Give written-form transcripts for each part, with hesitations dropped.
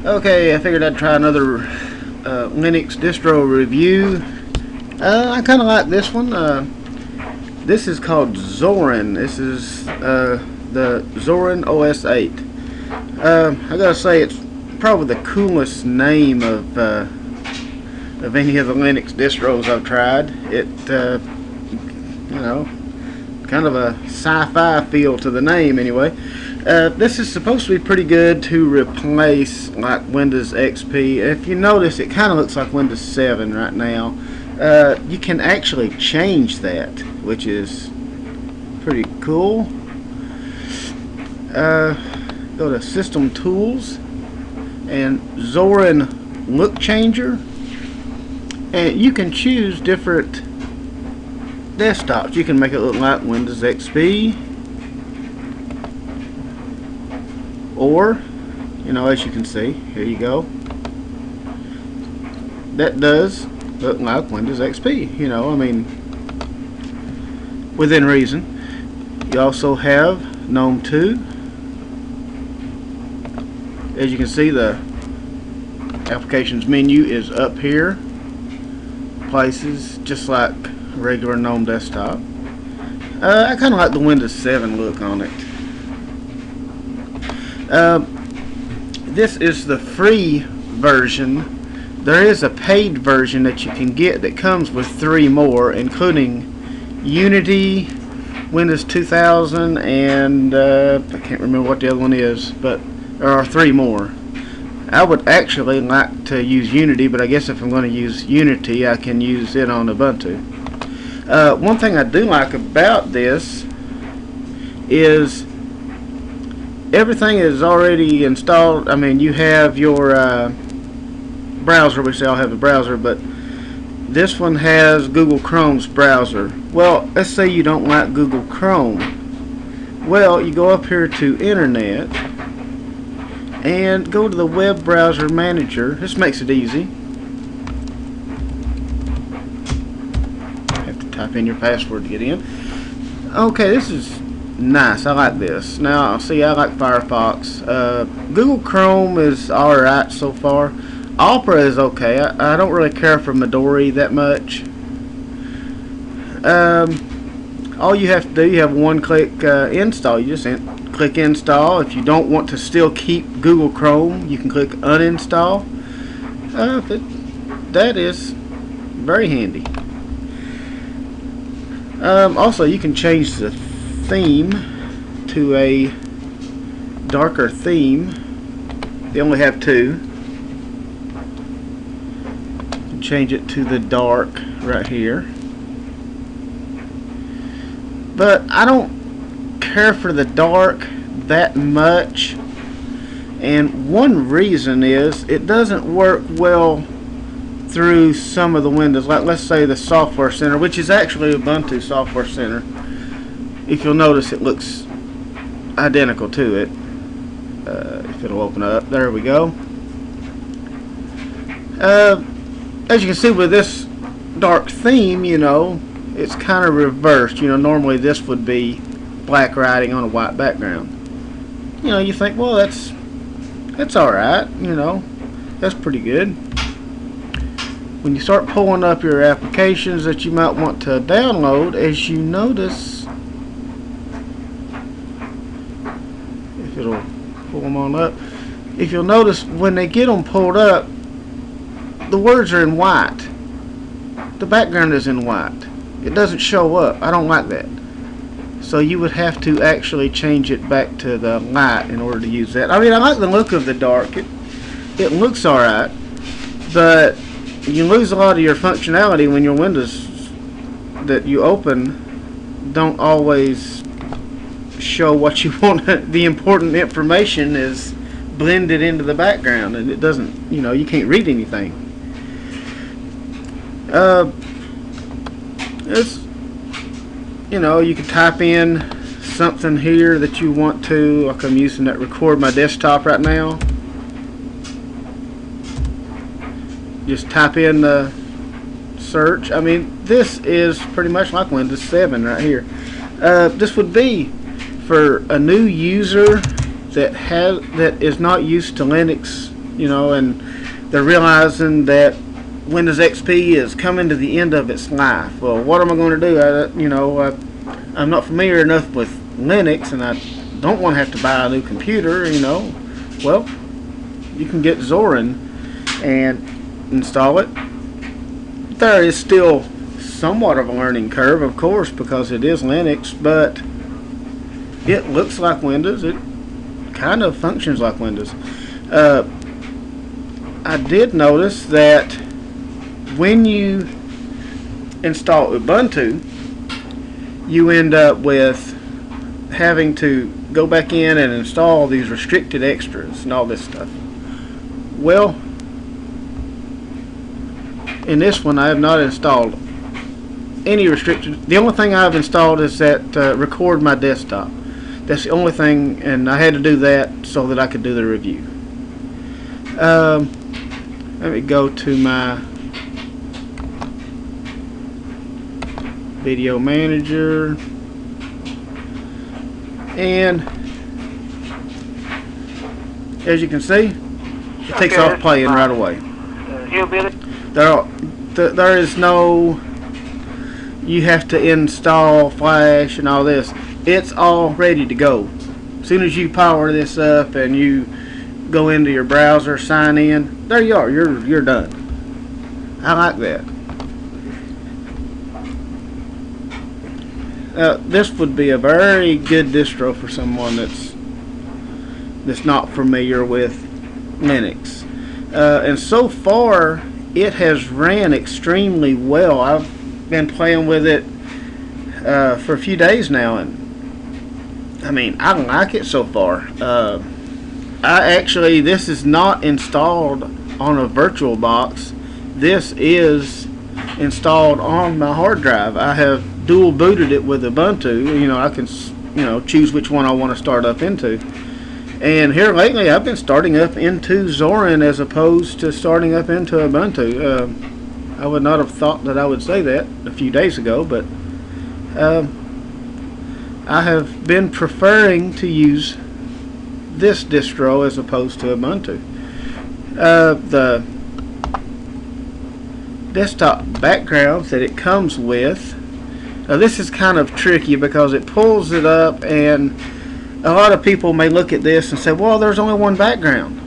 Okay, I figured I'd try another Linux distro review. I kind of like this one. This is called Zorin. This is the Zorin OS8. I gotta say, it's probably the coolest name of any of the Linux distros I've tried. It, you know, kind of a sci-fi feel to the name anyway. This is supposed to be pretty good to replace like Windows XP. If you notice, it kind of looks like Windows 7 right now. You can actually change that, which is pretty cool. Go to System Tools and Zorin Look Changer, and you can choose different desktops. You can make it look like Windows XP, or, you know, as you can see, here you go, that does look like Windows XP, you know, I mean, within reason. You also have GNOME 2. As you can see, the applications menu is up here, places just like a regular GNOME desktop. I kind of like the Windows 7 look on it. This is the free version. There is a paid version that you can get that comes with 3 more, including Unity, Windows 2000, and I can't remember what the other one is, but there are 3 more. I would actually like to use Unity, but I guess if I'm going to use Unity, I can use it on Ubuntu. One thing I do like about this is everything is already installed. I mean, you have your browser, which they all have a browser, but this one has Google Chrome's browser. Well, let's say you don't like Google Chrome. Well, you go up here to Internet and go to the web browser manager. This makes it easy. Have to type in your password to get in. Okay, this is nice. I like this. Now, see, I like Firefox. Google Chrome is alright so far. Opera is okay. I don't really care for Midori that much. All you have to do, you have one-click install. You just click install. If you don't want to still keep Google Chrome, you can click uninstall. That is very handy. Also, you can change the theme to a darker theme. They only have 2. Change it to the dark right here, but I don't care for the dark that much, and one reason is it doesn't work well through some of the windows, like let's say the Software Center, which is actually Ubuntu Software Center. If you'll notice, it looks identical to it. If it'll open up, there we go. As you can see with this dark theme, you know, it's kind of reversed. You know, normally this would be black writing on a white background. You know, you think, well, that's alright, you know, that's pretty good. When you start pulling up your applications that you might want to download, as you notice, if it'll pull them on up, if you'll notice, when they get them pulled up, the words are in white. The background is in white. It doesn't show up. I don't like that. So you would have to actually change it back to the light in order to use that. I mean, I like the look of the dark. It looks alright, but you lose a lot of your functionality when your windows that you open don't always show what you want. The important information is blended into the background, and it doesn't, you know, you can't read anything. It's, you know, you can type in something here that you want to, like I'm using that record my desktop right now. Just type in the search. I mean, this is pretty much like Windows 7 right here. This would be for a new user that is not used to Linux you know, and they're realizing that Windows XP is coming to the end of its life. Well, what am I going to do? I'm not familiar enough with Linux, and I don't want to have to buy a new computer, you know. Well, you can get Zorin and install it. There is still somewhat of a learning curve, of course, because it is Linux, but it looks like Windows. It kind of functions like Windows. I did notice that when you install Ubuntu, you end up with having to go back in and install these restricted extras and all this stuff. Well, in this one I have not installed any restricted. The only thing I've installed is that record my desktop. That's the only thing, and I had to do that so that I could do the review. Let me go to my video manager, and as you can see, it takes off playing right away. There is no, you have to install Flash and all this. It's all ready to go. As soon as you power this up and you go into your browser, sign in, there you are. You're done. I like that. This would be a very good distro for someone that's not familiar with Linux. And so far, it has ran extremely well. I've been playing with it for a few days now, and I mean, I like it so far. This is not installed on a virtual box. This is installed on my hard drive. I have dual booted it with Ubuntu. You know, I can, choose which one I want to start up into. And here lately, I've been starting up into Zorin as opposed to starting up into Ubuntu. I would not have thought that I would say that a few days ago, but I have been preferring to use this distro as opposed to Ubuntu. The desktop backgrounds that it comes with, this is kind of tricky because it pulls it up, and a lot of people may look at this and say, well, there's only one background.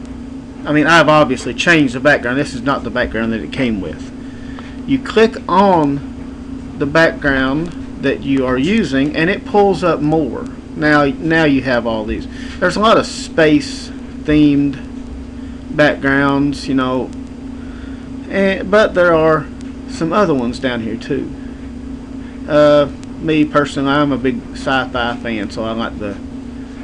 I mean, I've obviously changed the background. This is not the background that it came with. You click on the background that you are using and it pulls up more. Now you have all these. There's a lot of space themed backgrounds, but there are some other ones down here too. Me personally, I'm a big sci-fi fan, so I like the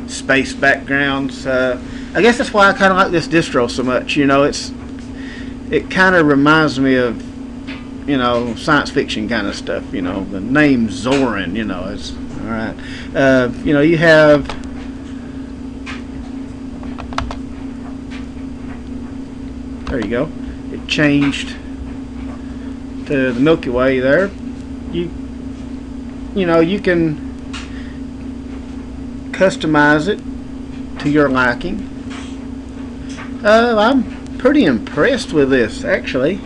space backgrounds. I guess that's why I kind of like this distro so much. It kind of reminds me of science fiction kind of stuff. The name Zorin, it's all right. You have there you go. It changed to the Milky Way there. You can customize it to your liking. I'm pretty impressed with this, actually.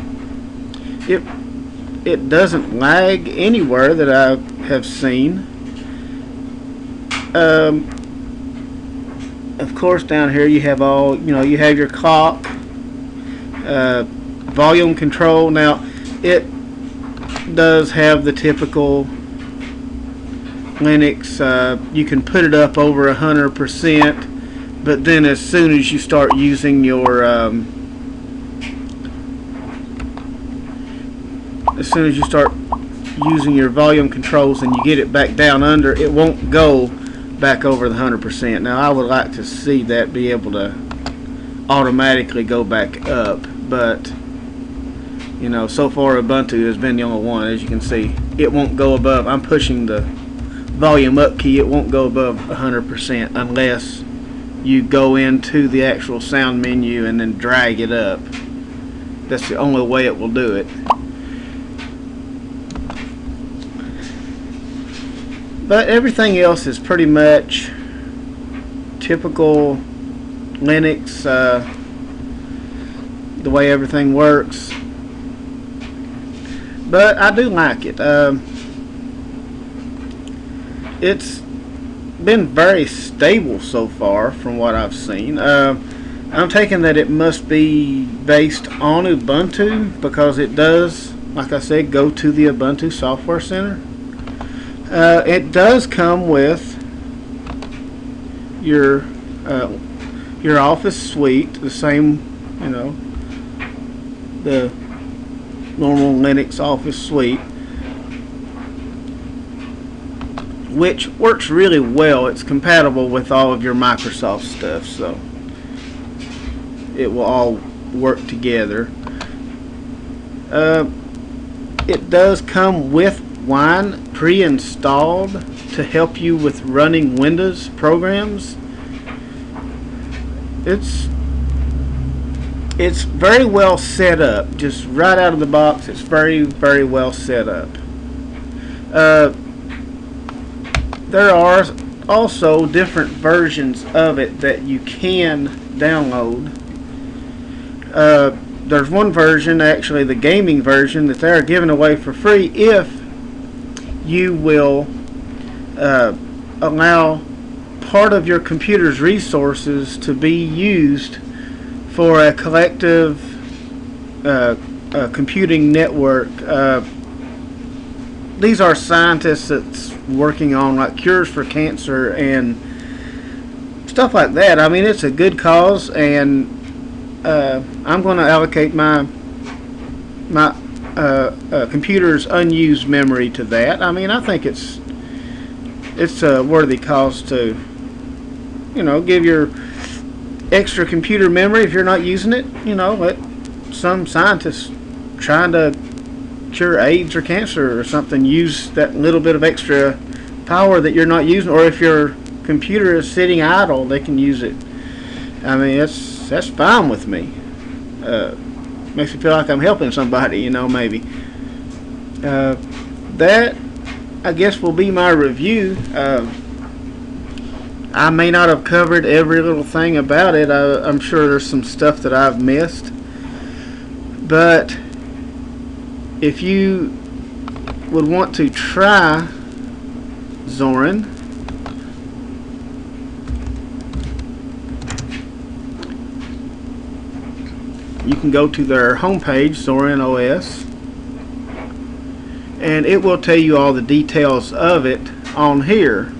It doesn't lag anywhere that I have seen. Of course, down here you have you have your clock, volume control. Now, it does have the typical Linux. You can put it up over 100%, but then as soon as you start using your volume controls and you get it back down under, it won't go back over the 100%. Now, I would like to see that be able to automatically go back up, but so far Ubuntu has been the only one. As you can see, it won't go above. I'm pushing the volume up key. It won't go above 100% unless you go into the actual sound menu and then drag it up. That's the only way it will do it. But everything else is pretty much typical Linux. the way everything works. But I do like it. It's been very stable so far from what I've seen. I'm taking that it must be based on Ubuntu, because it does, like I said, go to the Ubuntu Software Center. It does come with your Office suite, the same, the normal Linux Office suite, which works really well. It's compatible with all of your Microsoft stuff, so it will all work together. It does come with Wine pre-installed to help you with running Windows programs. It's very well set up. Just right out of the box, it's very, very well set up. There are also different versions of it that you can download. There's one version, actually the gaming version, that they're giving away for free if you will allow part of your computer's resources to be used for a collective computing network. These are scientists that's working on like cures for cancer and stuff like that. I mean, it's a good cause, and I'm going to allocate my computer's unused memory to that. I mean, I think it's a worthy cause to, give your extra computer memory if you're not using it. Let some scientists trying to cure AIDS or cancer or something use that little bit of extra power that you're not using, or if your computer is sitting idle, they can use it. I mean, that's fine with me. Makes me feel like I'm helping somebody, maybe. That, I guess, will be my review. I may not have covered every little thing about it. I'm sure there's some stuff that I've missed. But if you would want to try Zorin, you can go to their homepage, Zorin OS, and it will tell you all the details of it on here.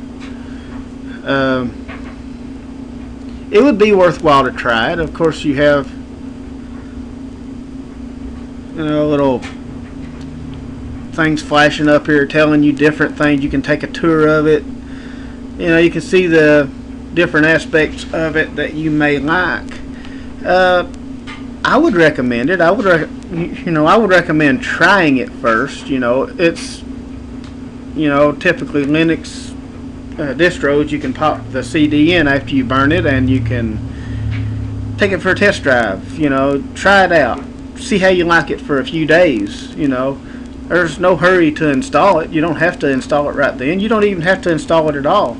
It would be worthwhile to try it. Of course, you have little things flashing up here telling you different things. You can take a tour of it. You can see the different aspects of it that you may like. I would recommend it. I would recommend trying it first. It's typically Linux distros. You can pop the CD in after you burn it, and you can take it for a test drive. Try it out. See how you like it for a few days. There's no hurry to install it. You don't have to install it right then. You don't even have to install it at all.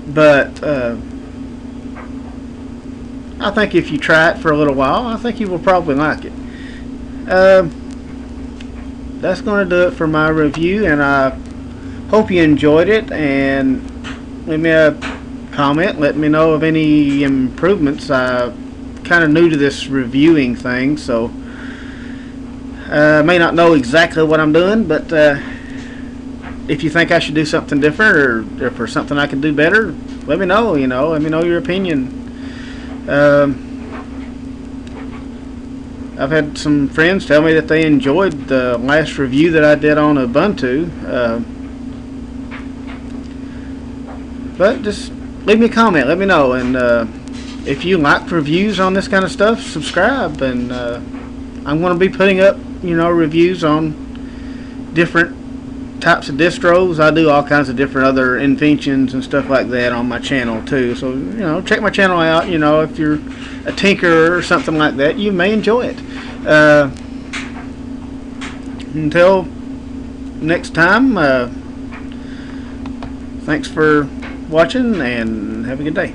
But I think if you try it for a little while, I think you will probably like it. That's going to do it for my review, and I hope you enjoyed it, and leave me a comment. Let me know of any improvements. I'm kind of new to this reviewing thing, so I may not know exactly what I'm doing, but if you think I should do something different, or if there's something I can do better, let me know. Let me know your opinion. I've had some friends tell me that they enjoyed the last review that I did on Ubuntu. But just leave me a comment. Let me know. And if you like reviews on this kind of stuff, subscribe. And I'm going to be putting up, reviews on different types of distros. I do all kinds of different other inventions and stuff like that on my channel too. So check my channel out. If you're a tinkerer or something like that, you may enjoy it. Until next time, thanks for watching, and have a good day.